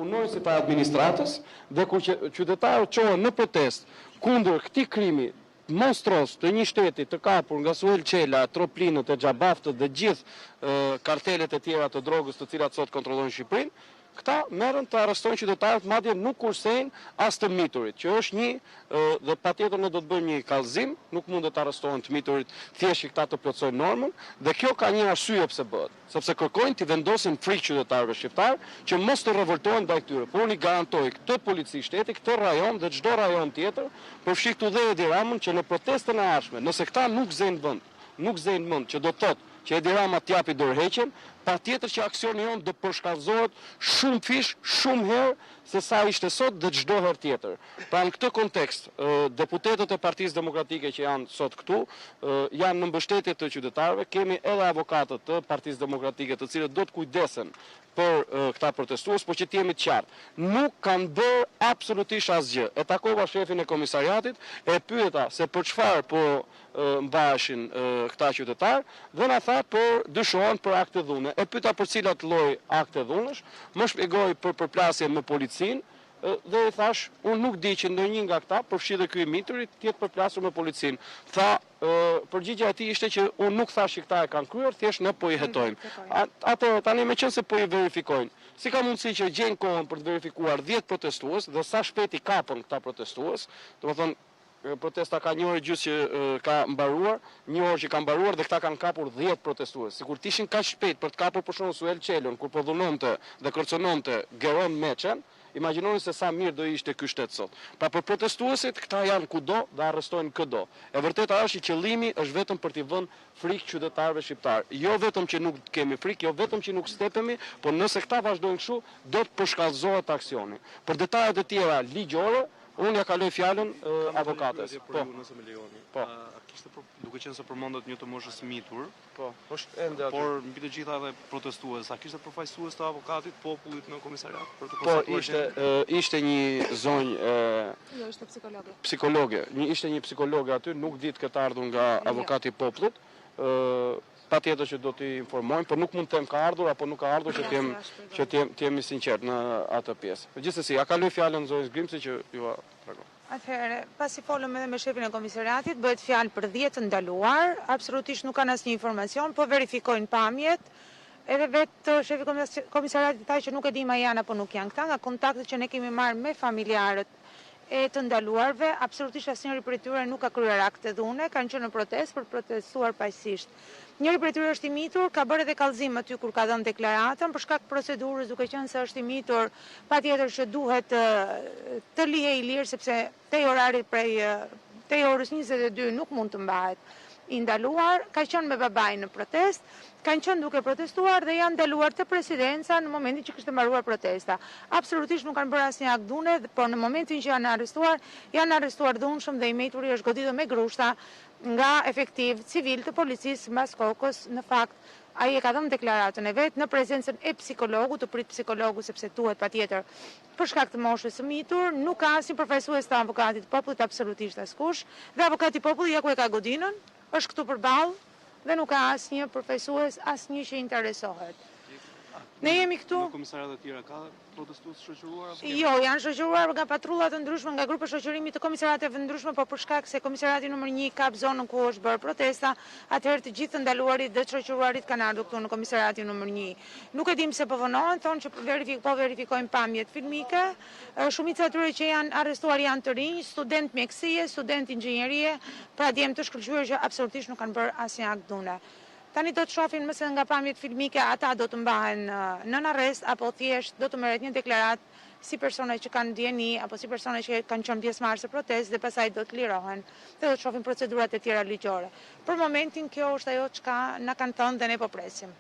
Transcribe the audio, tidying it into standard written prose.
punonësit të administratës dhe kur qytetarët qohen në protest kundër këtij krimi monstros të një shteti të kapur nga Suel Qela, Troplinët e Xhabaftët dhe gjithë kartelet e tjera të drogës të cilat sot kontrollojnë Shqipërinë, këta merren të arrestojnë qytetarët, madje nuk kursejnë as të miturit, që është një dhe patjetër ne do të bëjmë një kallëzim, nuk mund të arrestohen të miturit thjesht që këta të plotësojnë normën, dhe kjo ka një arsye pse bëhet, sepse kërkojnë të vendosin frikë qytetarëve shqiptar që mos të revoltohen ndaj këtyre. Por unë i garantoj këtë polici shteti, këtë rajon dhe çdo rajon tjetër, përfshi këtu dhe Edi Ramën, që në protestën e ardhshme, nëse këta nuk zënë mend, që do të thotë që Edi Rama t'japi dorëheqjen, patjetër që aksioni jonë do përshkallëzohet shumë fish, shumë herë se sa ishte sot dhe çdo herë tjetër. Pra në këtë kontekst, deputetët e Partisë Demokratike që janë sot këtu, janë në mbështetje të qytetarëve, kemi edhe avokatët të Partisë Demokratike të cilët do të kujdesen për këta protestues, por që t'jemi të qartë. Nuk kanë bërë absolutisht asgjë. E takova shefin e komisariatit, e pyeta se për çfarë po mbaheshin këta qytetarë dhe na tha për dyshohen për akte dhune. E pyeta për cilat lloj akte dhunesh, më shpjegoi për përplasje me policinë dhe i thash, unë nuk di që ndonjë nga këta, përfshi dhe ky i miturit, të jetë përplasur me policinë. Tha, përgjigjja e tij ishte që unë nuk thash që këta e kanë kryer, thjesht ne po i hetojmë. Atëherë tani meqense po i verifikojnë, si ka mundësi që gjejnë kohën për të verifikuar 10 protestues dhe sa shpejt i kapën këta protestues, domethënë protesta ka 1 orë gjysmë që ka mbaruar, 1 orë që ka mbaruar dhe këta kanë kapur 10 protestues. Sikur të ishin kaq shpejt për të kapur për shembull Suel Qelën kur po dhunonte dhe kërcënonte Geron Meçen, imagjinoni se sa mirë do ishte ky shtet sot. Pra për protestuesit, këta janë kudo dhe arrestojnë këdo. E vërteta është që qëllimi është vetëm për t'i vënë frikë qytetarëve shqiptar. Jo vetëm që nuk kemi frikë, jo vetëm që nuk stepemi, por nëse këta vazhdojnë kështu, do të përshkallëzohet aksioni. Për detajet e tjera ligjore, unë ja kaloj fjalën avokates. Po, nëse më lejoni. Po. Duke qenë se përmendet një të moshës mitur, po, është ende aty. Por mbi të gjitha edhe protestues, a kishte përfaqësues të avokatit popullit në komisariat për të konstatuar? Po, ishte një zonjë jo, ishte psikologe. Psikologe, ishte një psikologe aty, nuk ditë këtë ardhur nga avokati i popullit. Patjetër që do t'i informojmë, por nuk mund të them ka ardhur apo nuk ka ardhur që të jemi sinqert në atë pjesë. Gjithsesi, ja kaloj fjalën zonjës Grimsi që ju tregon. Atëherë, pasi folëm edhe me shefin e komisariatit, bëhet fjalë për 10 të ndaluar, absolutisht nuk kanë asnjë informacion, po verifikojnë pamjet. Edhe vetë shefi i komisariatit tha që nuk e di ma janë apo nuk janë këta, nga kontaktet që ne kemi marrë me familjarët e të ndaluarve, absolutisht asnjëri prej tyre nuk ka kryer akte dhune, kanë qenë në protestë për protestuar paqësisht. Njëri prej tyre është i mitur, ka bërë edhe kallëzim aty kur ka dhënë deklaratën për shkak procedurës, duke qenë se është i mitur, patjetër që duhet të lihej i lirë sepse tej orarit tej orës 22 nuk mund të mbahet i ndaluar, ka qenë me babain në protest, kanë qenë duke protestuar dhe janë ndaluar te presidenca në momentin që kishte mbaruar protesta. Absolutisht nuk kanë bërë asnjë akt dhune, por në momentin që janë arrestuar dhunshëm dhe i mituri është goditur me grushta nga efektiv civil të policisë mbas kokës. Në fakt, ai e ka dhënë deklaratën e vet në prezencën e psikologut, të prit psikologu sepse duhet patjetër për shkak të moshës së mitur, nuk ka asnjë përfaqësues të avokatit të popullit, absolutisht askush, dhe avokati i popullit ja ku e ka godinën, është këtu përballë dhe nuk ka asnjë përfaqësues, asnjë që interesohet. Ne jemi këtu. Në komisariat e tjera ka protestues shoqëruar? Jo, janë shoqëruar nga patrullat të ndryshme, nga grupe shoqërimi të komisariateve të ndryshme, por për shkak se komisariati numër 1 ka zonën ku është bërë protesta, atëherë të gjithë të ndaluarit dhe të shoqëruarit kanë ardhur këtu në komisariatin numër 1. Nuk e dim se po vonohen, thonë që po verifikojnë pamjet filmike. Shumica e tyre që janë arrestuar janë të rinj, student mjekësie, student inxhinierie, pra djem të shkëlqyer që absolutisht nuk kanë bërë asnjë akt dhune. Tani do të shohin mëse nga pamjet filmike ata do të mbahen nën arrest apo thjesht do të merret një deklarat si persona që kanë dieni apo si persona që kanë qenë pjesëmarrëse protestë dhe pastaj do të lirohen dhe do të shohin procedurat e tjera ligjore. Për momentin kjo është ajo çka na kanë thënë dhe ne po presim.